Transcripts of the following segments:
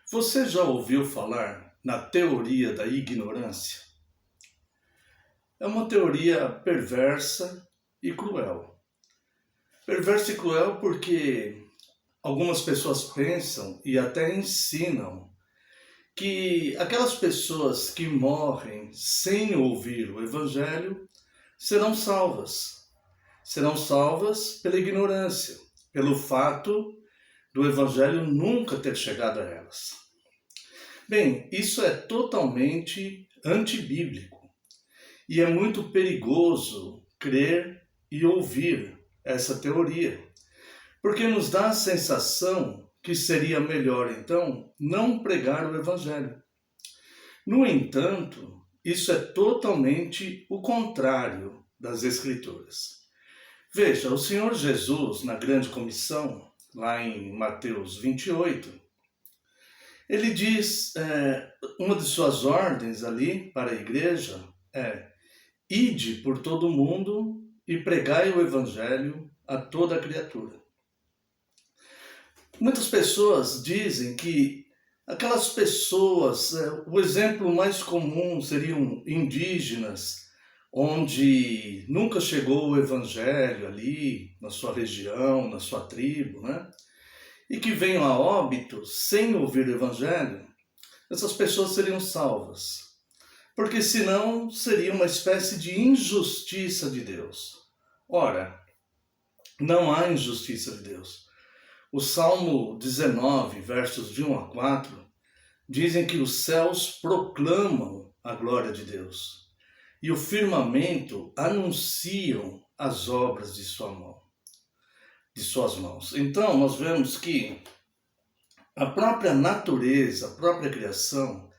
Você já ouviu falar na teoria da ignorância? É uma teoria perversa e cruel. Perversa e cruel porque algumas pessoas pensam e até ensinam que aquelas pessoas que morrem sem ouvir o Evangelho serão salvas. Serão salvas pela ignorância, pelo fato do Evangelho nunca ter chegado a elas. Bem, isso é totalmente antibíblico e é muito perigoso crer e ouvir essa teoria, porque nos dá a sensação que seria melhor então não pregar o Evangelho. No entanto, isso é totalmente o contrário das Escrituras. Veja, o Senhor Jesus, na grande comissão, lá em Mateus 28, ele diz, uma de suas ordens ali para a igreja é: ide por todo o mundo e pregai o evangelho a toda criatura. Muitas pessoas dizem que aquelas pessoas, o exemplo mais comum seriam indígenas, onde nunca chegou o evangelho ali, na sua região, na sua tribo, né? E que venham a óbito sem ouvir o evangelho, essas pessoas seriam salvas. Porque senão seria uma espécie de injustiça de Deus. Ora, não há injustiça de Deus. O Salmo 19, versos de 1 a 4, dizem que os céus proclamam a glória de Deus e o firmamento anunciam as obras de sua mão, de suas mãos. Então, nós vemos que a própria natureza, a própria criação,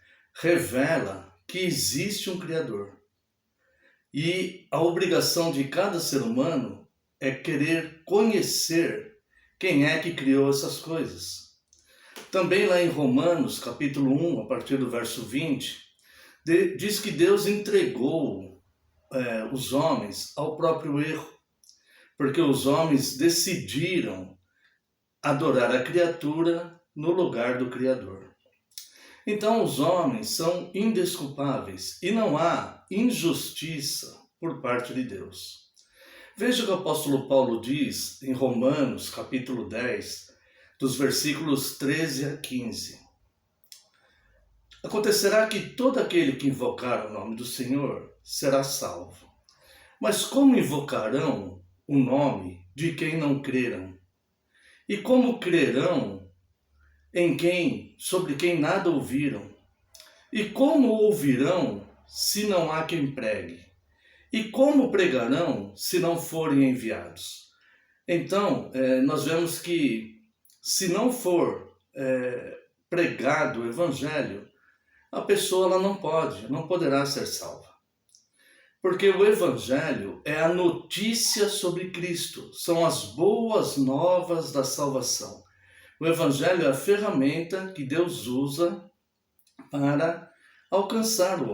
revela que existe um Criador. E a obrigação de cada ser humano é querer conhecer quem é que criou essas coisas. Também lá em Romanos, capítulo 1, a partir do verso 20, diz que Deus entregou os homens ao próprio erro, porque os homens decidiram adorar a criatura no lugar do Criador. Então os homens são indesculpáveis e não há injustiça por parte de Deus. Veja o que o apóstolo Paulo diz em Romanos, capítulo 10, dos versículos 13 a 15. Acontecerá que todo aquele que invocar o nome do Senhor será salvo. Mas como invocarão o nome de quem não creram? E como crerão sobre quem nada ouviram? E como ouvirão se não há quem pregue? E como pregarão se não forem enviados? Então, nós vemos que se não for pregado o evangelho, a pessoa ela não poderá ser salva. Porque o evangelho é a notícia sobre Cristo, são as boas novas da salvação. O evangelho é a ferramenta que Deus usa para alcançar o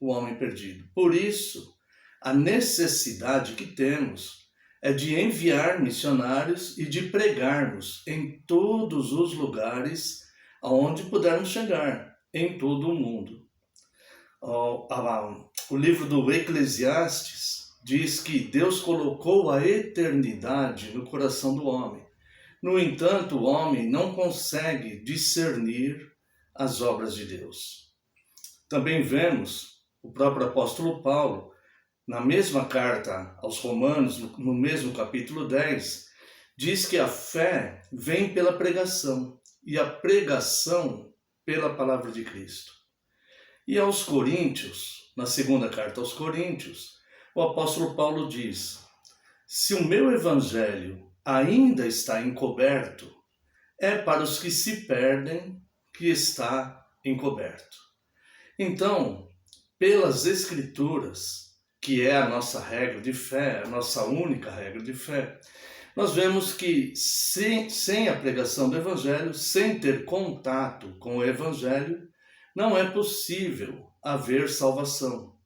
homem perdido. Por isso, a necessidade que temos é de enviar missionários e de pregarmos em todos os lugares aonde pudermos chegar, em todo o mundo. O livro do Eclesiastes diz que Deus colocou a eternidade no coração do homem. No entanto, o homem não consegue discernir as obras de Deus. Também vemos o próprio apóstolo Paulo, na mesma carta aos Romanos, no mesmo capítulo 10, diz que a fé vem pela pregação e a pregação pela palavra de Cristo. E aos Coríntios, na segunda carta aos Coríntios, o apóstolo Paulo diz: se o meu evangelho ainda está encoberto, é para os que se perdem que está encoberto. Então, pelas Escrituras, que é a nossa regra de fé, a nossa única regra de fé, nós vemos que sem a pregação do Evangelho, sem ter contato com o Evangelho, não é possível haver salvação.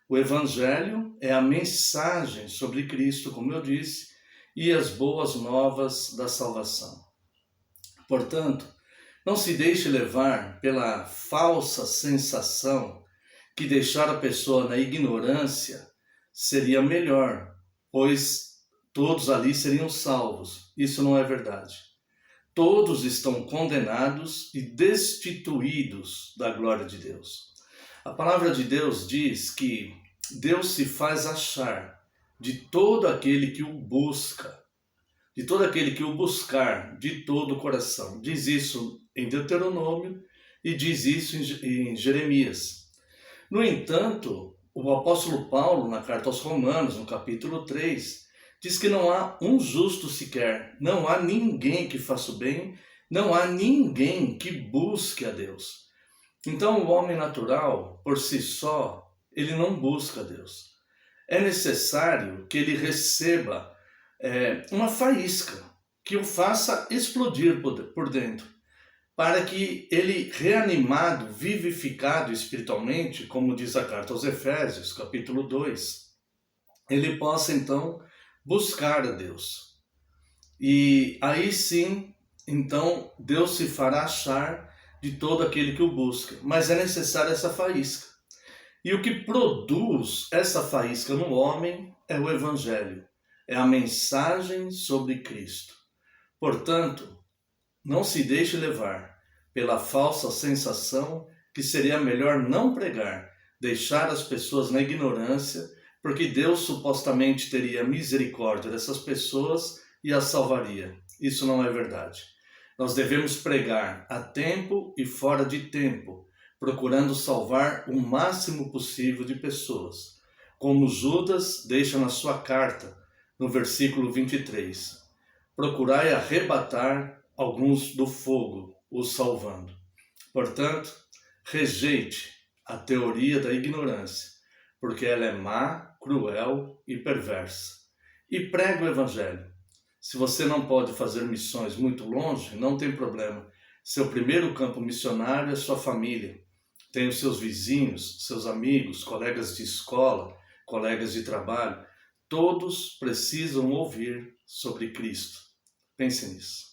O Evangelho é a mensagem sobre Cristo, como eu disse, e as boas novas da salvação. Portanto, Não se deixe levar pela falsa sensação que deixar a pessoa na ignorância seria melhor, pois todos ali seriam salvos. Isso não é verdade. Todos estão condenados e destituídos da glória de Deus. A palavra de Deus diz que Deus se faz achar de todo aquele que o busca, de todo aquele que o buscar de todo o coração. Diz isso em Deuteronômio e diz isso em Jeremias. No entanto, o apóstolo Paulo, na carta aos Romanos, no capítulo 3, diz que não há um justo sequer, não há ninguém que faça o bem, não há ninguém que busque a Deus. Então, o homem natural, por si só, ele não busca a Deus. É necessário que ele receba uma faísca, que o faça explodir por dentro, para que ele, reanimado, vivificado espiritualmente, como diz a carta aos Efésios, capítulo 2, ele possa então buscar a Deus. E aí sim, então, Deus se fará achar de todo aquele que o busca. Mas é necessária essa faísca. E o que produz essa faísca no homem é o Evangelho, é a mensagem sobre Cristo. Portanto, não se deixe levar pela falsa sensação que seria melhor não pregar, deixar as pessoas na ignorância, porque Deus supostamente teria misericórdia dessas pessoas e as salvaria. Isso não é verdade. Nós devemos pregar a tempo e fora de tempo, procurando salvar o máximo possível de pessoas, como Judas deixa na sua carta, no versículo 23. Procurai arrebatar alguns do fogo, os salvando. Portanto, rejeite a teoria da ignorância, porque ela é má, cruel e perversa. E pregue o Evangelho. Se você não pode fazer missões muito longe, não tem problema. Seu primeiro campo missionário é sua família. Tem os seus vizinhos, seus amigos, colegas de escola, colegas de trabalho. Todos precisam ouvir sobre Cristo. Pense nisso.